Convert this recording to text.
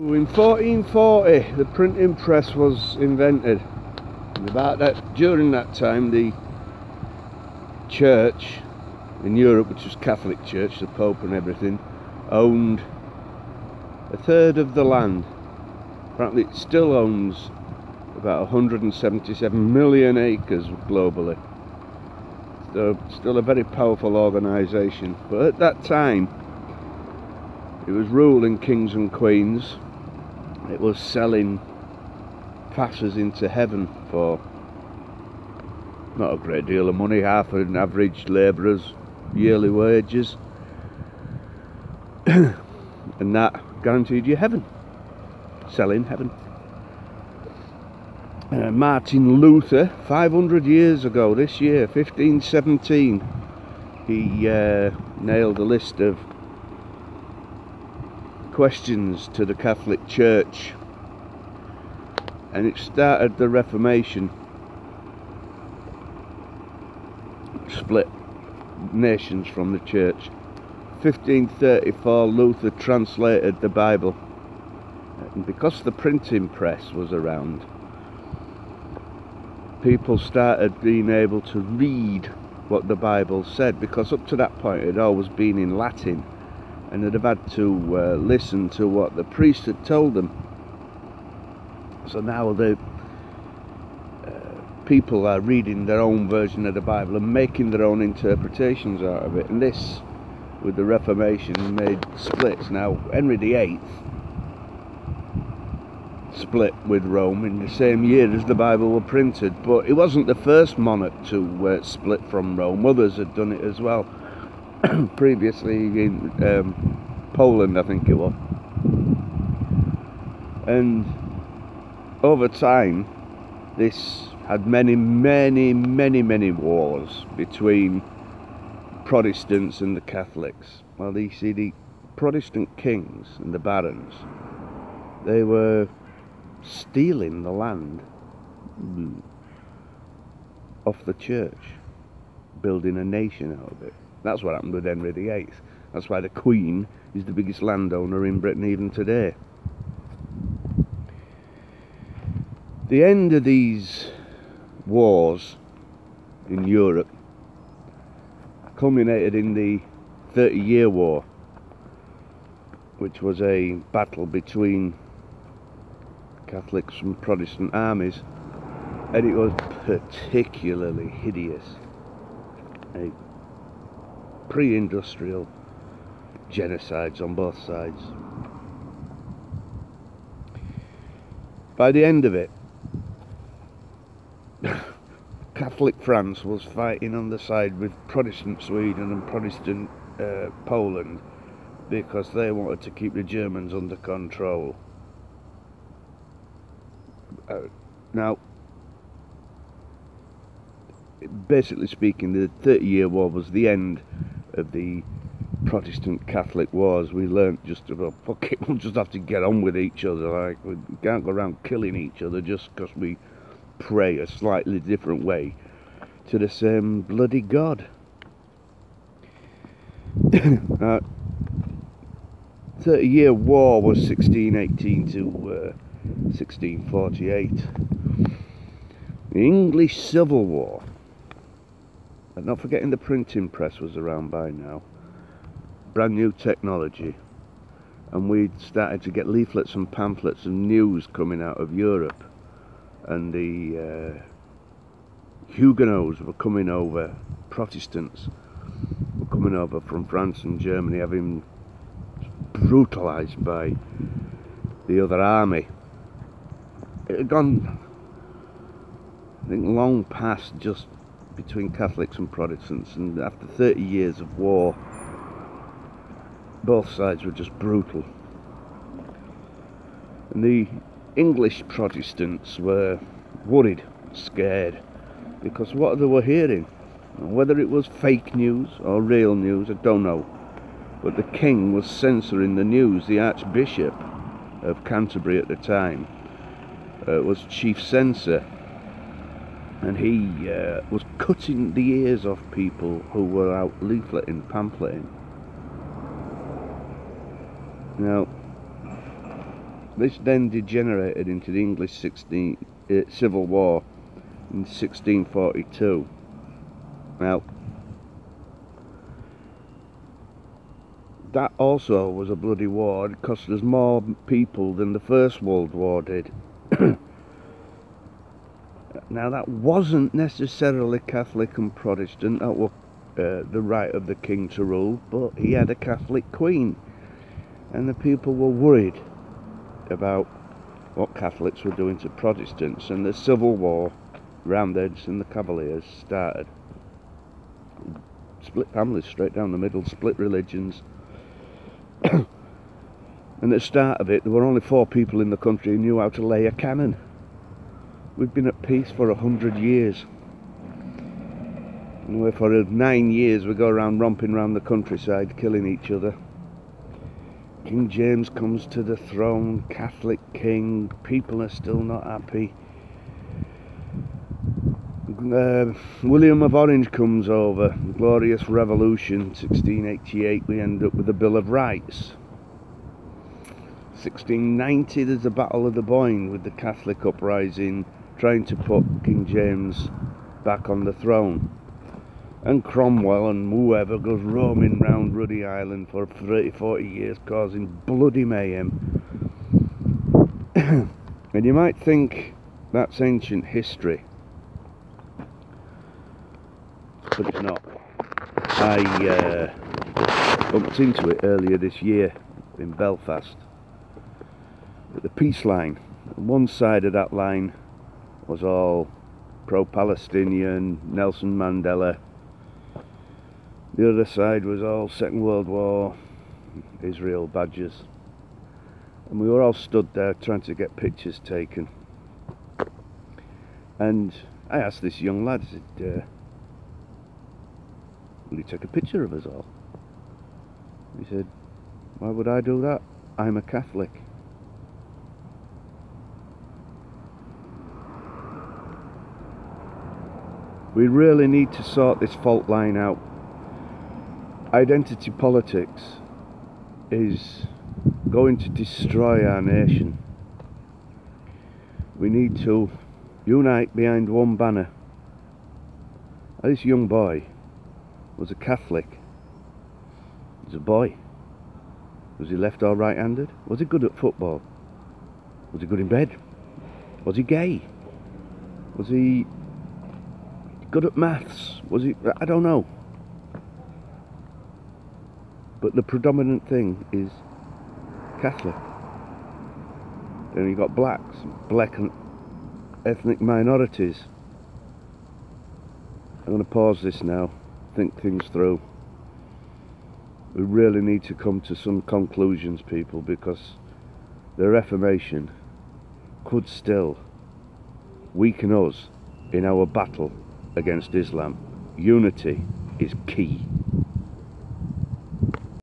In 1440 the printing press was invented, and during that time the church in Europe, which was Catholic Church, the Pope and everything, owned a third of the land. Apparently it still owns about 177 million acres globally. So still a very powerful organisation, but at that time it was ruling kings and queens. It was selling passes into heaven for not a great deal of money, half an average labourer's yearly wages, and that guaranteed you heaven, selling heaven. Martin Luther, 500 years ago this year, 1517, he nailed a list of questions to the Catholic Church, and it started the Reformation. Split nations from the church. 1534 Luther translated the Bible, and because the printing press was around, people started being able to read what the Bible said, because up to that point it had always been in Latin, and they'd have had to listen to what the priest had told them. So now the people are reading their own version of the Bible and making their own interpretations out of it, and this, with the Reformation, made splits. Now Henry VIII split with Rome in the same year as the Bible were printed, but he wasn't the first monarch to split from Rome. Others had done it as well. Previously in Poland, I think it was. And over time this had many wars between Protestants and the Catholics. Well, you see, the Protestant kings and the barons, they were stealing the land off the church, building a nation out of it. That's what happened with Henry VIII. That's why the Queen is the biggest landowner in Britain even today. The end of these wars in Europe culminated in the 30-Year War, which was a battle between Catholics and Protestant armies, and it was particularly hideous. A pre-industrial genocides on both sides. By the end of it, Catholic France was fighting on the side with Protestant Sweden and Protestant Poland, because they wanted to keep the Germans under control. Now, basically speaking, the 30-Year War was the end of the Protestant Catholic wars. We learnt just about, fuck it, we'll just have to get on with each other. Like, we can't go around killing each other just because we pray a slightly different way to the same bloody God. 30-Year War was 1618 to 1648. The English Civil War, and not forgetting the printing press was around by now, brand new technology, and we'd started to get leaflets and pamphlets and news coming out of Europe, and the Huguenots were coming over, Protestants were coming over from France and Germany, having brutalised by the other army. It had gone, I think, long past just between Catholics and Protestants, and after 30 years of war, both sides were just brutal. And the English Protestants were worried, scared, because what they were hearing, whether it was fake news or real news, I don't know, but the king was censoring the news. The Archbishop of Canterbury at the time was chief censor, and he was cutting the ears off people who were out leafleting, pamphleting. Now, This then degenerated into the English Civil War in 1642. Now, that also was a bloody war. It cost us more people than the First World War did. Now, that wasn't necessarily Catholic and Protestant. That was the right of the king to rule, but he had a Catholic queen, and the people were worried about what Catholics were doing to Protestants, and the Civil War, Roundheads and the Cavaliers started. Split families straight down the middle, split religions. And at the start of it, there were only 4 people in the country who knew how to lay a cannon. We've been at peace for 100 years. And for 9 years we go around romping around the countryside, killing each other. King James comes to the throne, Catholic king, people are still not happy. William of Orange comes over, glorious revolution, 1688, we end up with the Bill of Rights. 1690 there's the Battle of the Boyne with the Catholic uprising trying to put King James back on the throne. And Cromwell and whoever goes roaming round Ruddy Island for 30-40 years causing bloody mayhem. And you might think that's ancient history, but it's not. I bumped into it earlier this year in Belfast at the peace line. One side of that line was all pro-Palestinian, Nelson Mandela. The other side was all Second World War, Israel badges. And we were all stood there trying to get pictures taken. And I asked this young lad, I said, will you take a picture of us all? He said, why would I do that? I'm a Catholic. We really need to sort this fault line out. Identity politics is going to destroy our nation. We need to unite behind one banner. This young boy was a Catholic. He was a boy. Was he left or right-handed? Was he good at football? Was he good in bed? Was he gay? Was he good at maths? Was he... I don't know. But the predominant thing is Catholic. Then you've got blacks, black and ethnic minorities. I'm going to pause this now, think things through. We really need to come to some conclusions, people, because the Reformation could still weaken us in our battle against Islam. Unity is key.